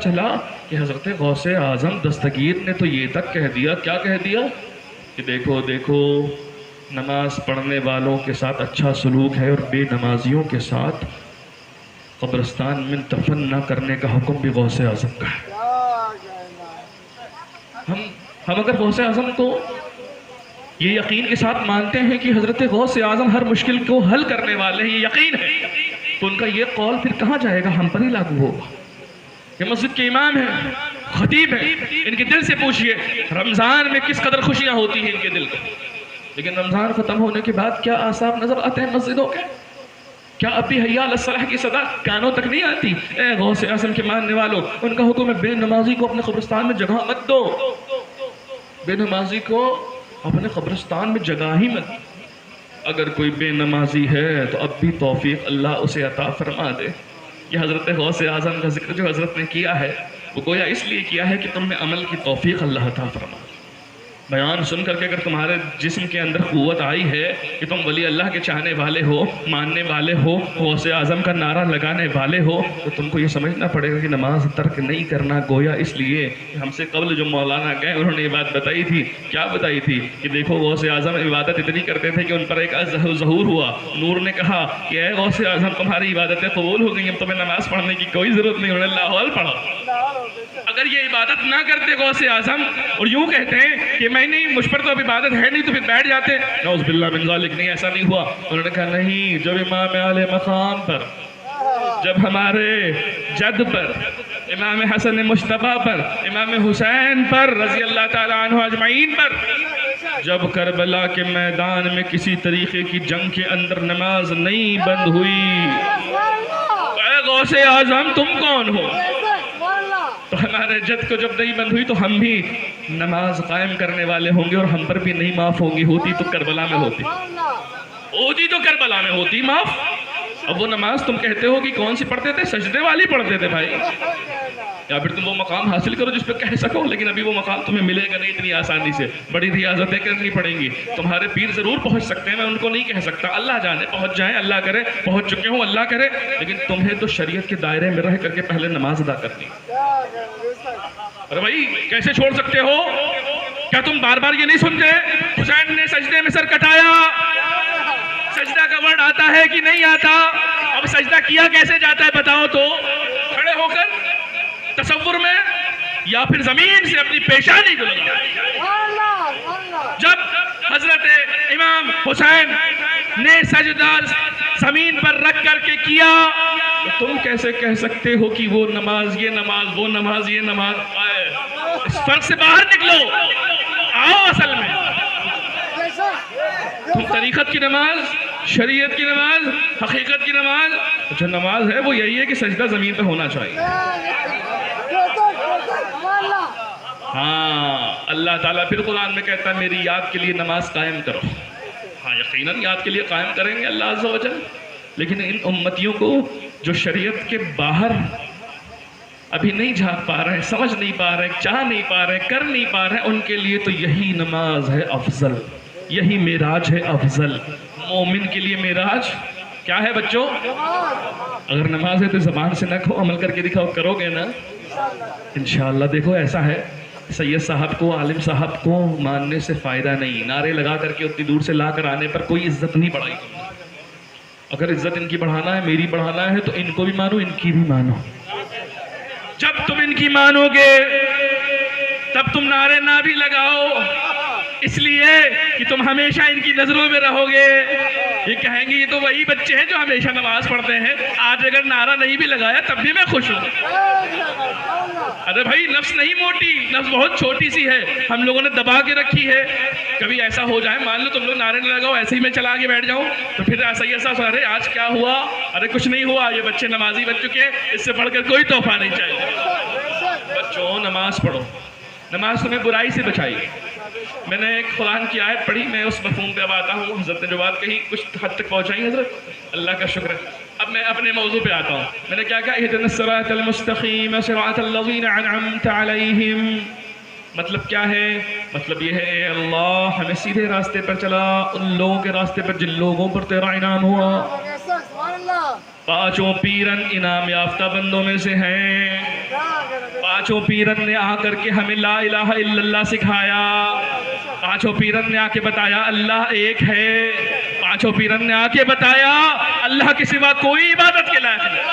چلا کہ حضرت غوث اعظم دستگیر نے تو یہ تک کہہ دیا، کیا کہہ دیا کہ دیکھو دیکھو نماز پڑھنے والوں کے ساتھ اچھا سلوک ہے اور بے نمازیوں کے ساتھ قبرستان میں دفن نہ کرنے کا حکم بھی غوث اعظم کا ہے۔ ہم اگر غوث اعظم کو یہ یقین کے ساتھ مانتے ہیں کہ حضرت غوث اعظم ہر مشکل کو حل کرنے والے ہیں، یہ یقین ہے، تو ان کا یہ قول پھر کہاں جائے گا؟ ہم پر ہی لاگو ہوگا۔ یہ مسجد کے امام ہیں، خطیب ہیں، ان کے دل سے پوچھئے رمضان میں کس قدر خوشیاں ہوتی ہیں ان کے دل کو، لیکن رمضان ختم ہونے کے بعد کیا آثار نظر آتے ہیں مسجدوں کے؟ کیا اب بھی حی علی الصلاح کی صدا کانوں تک نہیں آتی؟ اے غوث اعظم کے ماننے والوں، ان کا حکم ہے بے نمازی کو اپنے قبرستان میں جگہ مت دو، بے نمازی کو اپنے قبرستان میں جگہ ہی مت۔ اگر کوئی بے نمازی ہے تو اب بھی توفیق اللہ اسے عطا فرما دے۔ یہ حضرت غوث اعظم کا ذکر جو حضرت نے کیا ہے وہ گویا اس لیے کیا ہے کہ تم میں عمل کی توفیق اللہ عطا فرما۔ بیان سن کر کے اگر تمہارے جسم کے اندر قوت آئی ہے کہ تم ولی اللہ کے چاہنے والے ہو، ماننے والے ہو، غوث اعظم کا نعرہ لگانے والے ہو، تو تم کو یہ سمجھنا پڑے گا کہ نماز ترک نہیں کرنا گویا اس لیے کہ ہم سے قبل جو مولانا گئے انہوں نے یہ بات بتائی تھی۔ کیا بتائی تھی؟ کہ دیکھو غوث اعظم عبادت اتنی کرتے تھے کہ ان پر ایک ظہور ہوا، نور نے کہا کہ اے غوث اعظم تمہاری عبادتیں قبول ہو گئی، اب تمہیں نماز پڑھنے کی کوئی ضرورت نہیں، انہوں نے لاہور پڑھا۔ اگر یہ عبادت نہ کرتے غوث اعظم اور یوں کہتے ہیں کہ میں نہیں، مجھ پر تو اب عبادت ہے نہیں، تو پھر بیٹھ جاتے، نعوذ باللہ من ذالک، نہیں ایسا نہیں ہوا۔ انہوں نے کہا نہیں، جب امام اعلی مقام پر، جب ہمارے جد پر، امام حسن مجتبیٰ پر، امام حسین پر رضی اللہ تعالیٰ عنہ اجمعین پر، جب کربلا کے میدان میں کسی طریقے کی جنگ کے اندر نماز نہیں بند ہوئی، اے غوث اعظم تم کون ہو؟ تو ہمارے جد کو جب نہیں بند ہوئی تو ہم بھی نماز قائم کرنے والے ہوں گے اور ہم پر بھی نہیں معاف ہوگی، ہوتی تو کربلا میں ہوتی، تو کربلا میں ہوتی معاف۔ اب وہ نماز تم کہتے ہو کہ کون سی پڑھتے تھے؟ سجدے والی پڑھتے تھے بھائی، یا پھر تم وہ مقام حاصل کرو جس پہ کہہ سکو، لیکن ابھی وہ مقام تمہیں ملے گا نہیں اتنی آسانی سے، بڑی ریاضتیں کرنی پڑیں گی۔ تمہارے پیر ضرور پہنچ سکتے ہیں، میں ان کو نہیں کہہ سکتا، اللہ جانے پہنچ جائیں، اللہ کرے پہنچ چکے ہوں، اللہ کرے، لیکن تمہیں تو شریعت کے دائرے میں رہ کر کے پہلے نماز ادا کرنی۔ ارے بھائی کیسے چھوڑ سکتے ہو؟ کیا تم بار بار یہ نہیں سنتے حسین نے سجدے میں سر کٹایا؟ سجدہ کا ورڈ آتا ہے کہ نہیں آتا؟ اب سجدہ کیا کیسے جاتا ہے بتاؤ تو؟ کھڑے ہو کر تصور میں یا پھر زمین سے اپنی پیشانی کو لگا؟ جب حضرت امام حسین نے سجدہ زمین پر رکھ کر کے کیا تو تم کیسے کہہ سکتے ہو کہ وہ نماز یہ نماز، وہ نماز یہ نماز؟ اس فرق سے باہر نکلو، آؤ اصل میں تم طریقت کی نماز، شریعت کی نماز، حقیقت کی نماز، جو نماز ہے وہ یہی ہے کہ سجدہ زمین پہ ہونا چاہیے۔ ہاں اللہ تعالیٰ پھر قرآن میں کہتا ہے میری یاد کے لیے نماز قائم کرو۔ ہاں یقیناً یاد کے لیے قائم کریں گے اللہ عز و جل، لیکن ان امتیوں کو جو شریعت کے باہر ابھی نہیں جھانک پا رہے ہیں، سمجھ نہیں پا رہے ہیں، چاہ نہیں پا رہے ہیں، کر نہیں پا رہے ہیں، ان کے لیے تو یہی نماز ہے افضل، یہی معراج ہے افضل۔ مومن کے لیے معراج کیا ہے بچوں؟ اگر نماز ہے تو زبان سے نہ کہو، عمل کر کے دکھاؤ، کرو گے نا انشاءاللہ۔ دیکھو ایسا ہے، سید صاحب کو، عالم صاحب کو ماننے سے فائدہ نہیں، نعرے لگا کر کے اتنی دور سے لا کر آنے پر کوئی عزت نہیں بڑھائی۔ اگر عزت ان کی بڑھانا ہے، میری بڑھانا ہے، تو ان کو بھی مانو، ان کی بھی مانو۔ جب تم ان کی مانو گے تب تم نعرے نہ بھی لگاؤ، اس لیے کہ تم ہمیشہ ان کی نظروں میں رہو گے۔ یہ کہیں گے یہ تو وہی بچے ہیں جو ہمیشہ نماز پڑھتے ہیں، آج اگر نعرہ نہیں بھی لگایا تب بھی میں خوش ہوں۔ ارے بھائی نفس نہیں موٹی، نفس بہت چھوٹی سی ہے، ہم لوگوں نے دبا کے رکھی ہے۔ کبھی ایسا ہو جائے، مان لو تم لوگ نعرے نہ لگاؤ، ایسے ہی میں چلا کے بیٹھ جاؤں، تو پھر ایسا ہی احساس، ارے آج کیا ہوا؟ ارے کچھ نہیں ہوا، یہ بچے نمازی بن چکے ہیں، اس سے بڑھ کر کوئی تحفہ نہیں چاہیے۔ بچوں نماز پڑھو، نماز تمہیں برائی سے بچائی۔ میں نے ایک قرآن کی آیت پڑھی، میں اس مفہوم پہ اب آتا ہوں، حضرت نے جو بات کہی کچھ حد تک پہنچائی حضرت، اللہ کا شکر ہے۔ اب میں اپنے موضوع پہ آتا ہوں، میں نے کیا کہا؟ اہدنا الصراط المستقیم صراط الذین انعمت علیہم۔ مطلب کیا ہے؟ مطلب یہ ہے اے اللہ ہمیں سیدھے راستے پر چلا، ان لوگوں کے راستے پر جن لوگوں پر تیرا انعام ہوا، پانچوں پیرن انعام یافتہ بندوں میں سے ہیں۔ پانچوں پیرن نے آ کر کے ہمیں لا الہ الا اللہ سکھایا. پانچوں پیرن نے آ کے بتایا اللہ ایک ہے. پانچوں پیرن نے آ کے بتایا اللہ کے سوا کوئی عبادت کے لائق نہیں.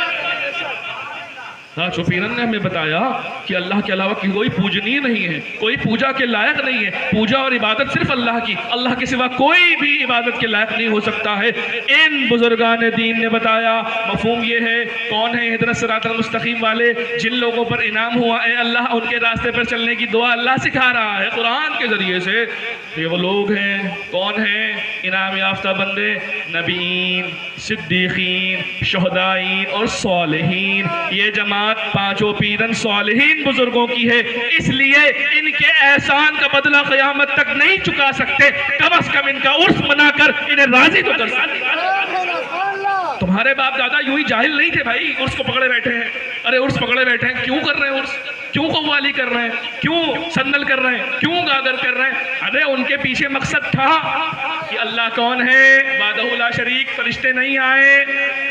پانچوں پیرن نے ہمیں بتایا کہ اللہ کے علاوہ کوئی پوجنی نہیں ہے, کوئی پوجا کے لائق نہیں ہے. پوجا اور عبادت صرف اللہ کی, اللہ کے سوا کوئی بھی عبادت کے لائق نہیں ہو سکتا ہے. ان بزرگان دین نے بتایا مفہوم یہ ہے. کون ہے اہدنا الصراط المستقیم والے؟ جن لوگوں پر انعام ہوا اے اللہ ان کے راستے پر چلنے کی دعا اللہ سکھا رہا ہے قرآن کے ذریعے سے. یہ وہ لوگ ہیں. کون ہیں انعام یافتہ بندے؟ نبیین, صدیقین, شہدائین اور صالحین. یہ جماعت پانچوں پیرن صالحین بزرگوں کی ہے, اس لیے ان کے احسان کا بدلہ قیامت تک نہیں چکا سکتے. کم از کم ان کا عرس منا کر انہیں راضی تو کر سکتے. تمہارے باپ دادا یوں ہی جاہل نہیں تھے بھائی, عرس کو پکڑے بیٹھے ہیں. ارے عرس پکڑے بیٹھے ہیں, کیوں کر رہے ہیں عرس؟ کیوں قوالی کر رہے ہیں؟ کیوں سندل کر رہے ہیں؟ کیوں گاگر کر رہے ہیں؟ ارے ان کے پیچھے مقصد تھا کہ اللہ کون ہے, وحدہ لا شریک. فرشتے نہیں آئے,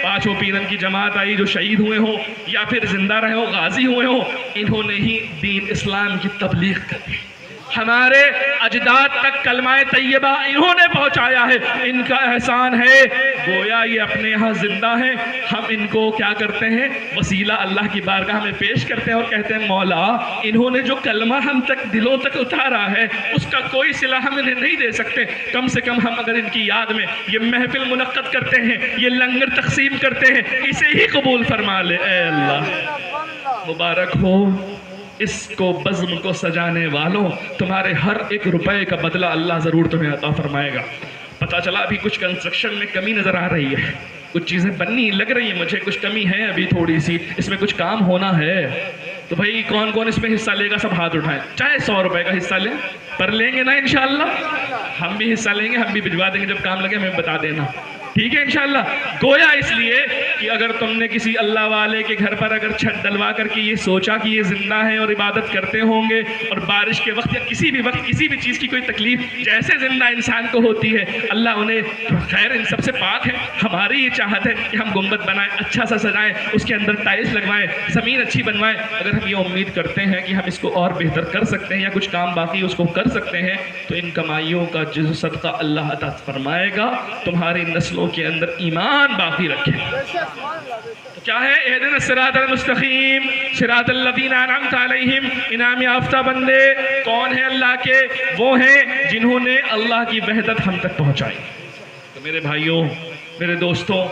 پانچوں پیرن کی جماعت آئی جو شہید ہوئے ہوں یا پھر زندہ رہے ہوں, غازی ہوئے ہوں. انہوں نے ہی دین اسلام کی تبلیغ کر دی. ہمارے اجداد تک کلمہ طیبہ انہوں نے پہنچایا ہے. ان کا احسان ہے. گویا یہ اپنے یہاں زندہ ہیں, ہم ان کو کیا کرتے ہیں؟ وسیلہ اللہ کی بارگاہ میں پیش کرتے ہیں اور کہتے ہیں مولا انہوں نے جو کلمہ ہم تک دلوں تک اتارا ہے اس کا کوئی صلہ ہم انہیں نہیں دے سکتے. کم سے کم ہم اگر ان کی یاد میں یہ محفل منعقد کرتے ہیں, یہ لنگر تقسیم کرتے ہیں, اسے ہی قبول فرما لے. اے اللہ مبارک ہو اس کو بزم کو سجانے والوں, تمہارے ہر ایک روپے کا بدلہ اللہ ضرور تمہیں عطا فرمائے گا. پتہ چلا ابھی کچھ کنسٹرکشن میں کمی نظر آ رہی ہے, کچھ چیزیں بننی لگ رہی ہیں مجھے, کچھ کمی ہے ابھی تھوڑی سی, اس میں کچھ کام ہونا ہے. تو بھائی کون کون اس میں حصہ لے گا؟ سب ہاتھ اٹھائیں. چاہے 100 روپے کا حصہ لیں, پر لیں گے نا انشاءاللہ. ہم بھی حصہ لیں گے, ہم بھی بھجوا دیں گے, جب کام لگے ہمیں بتا دینا, ٹھیک ہے انشاءاللہ. گویا اس لیے کہ اگر تم نے کسی اللہ والے کے گھر پر اگر چھت ڈلوا کر کے یہ سوچا کہ یہ زندہ ہیں اور عبادت کرتے ہوں گے, اور بارش کے وقت یا کسی بھی وقت کسی بھی چیز کی کوئی تکلیف جیسے زندہ انسان کو ہوتی ہے, اللہ انہیں خیر ان سب سے پاک ہے. ہماری یہ چاہت ہے کہ ہم گنبد بنائیں, اچھا سا سجائیں, اس کے اندر ٹائلز لگوائیں, زمین اچھی بنوائیں. اگر ہم یہ امید کرتے ہیں کہ ہم اس کو اور بہتر کر سکتے ہیں یا کچھ کام باقی اس کو کر سکتے ہیں, تو ان کمائیوں کا جو صدقہ اللہ عطا فرمائے گا تمہاری نسلوں کے اندر ایمان باقی رکھے. تو کیا ہے اہدنا الصراط المستقیم صراط الذین انعمت علیہم؟ انعام یافتہ بندے کون ہیں اللہ کے؟ وہ ہیں جنہوں نے اللہ کی وحدت ہم تک پہنچائی. تو میرے بھائیوں, میرے دوستوں,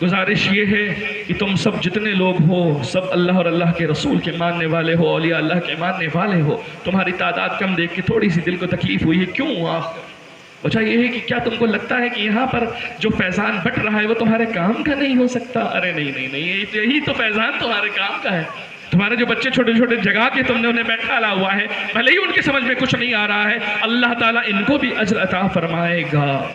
گزارش یہ ہے کہ تم سب جتنے لوگ ہو سب اللہ اور اللہ کے رسول کے ماننے والے ہو, اولیاء اللہ کے ماننے والے ہو. تمہاری تعداد کم دیکھ کے تھوڑی سی دل کو تکلیف ہوئی ہے. کیوں ہوا؟ وجہ یہ ہے کہ کیا تم کو لگتا ہے کہ یہاں پر جو فیضان بٹ رہا ہے وہ تمہارے کام کا نہیں ہو سکتا؟ ارے نہیں, یہی تو فیضان تمہارے کام کا ہے. تمہارے جو بچے چھوٹے چھوٹے جگہ کے تم نے انہیں بیٹھا ہوا ہے, بھلے ہی ان کے سمجھ میں کچھ نہیں آ رہا ہے, اللہ تعالیٰ ان کو بھی اجر عطا فرمائے گا.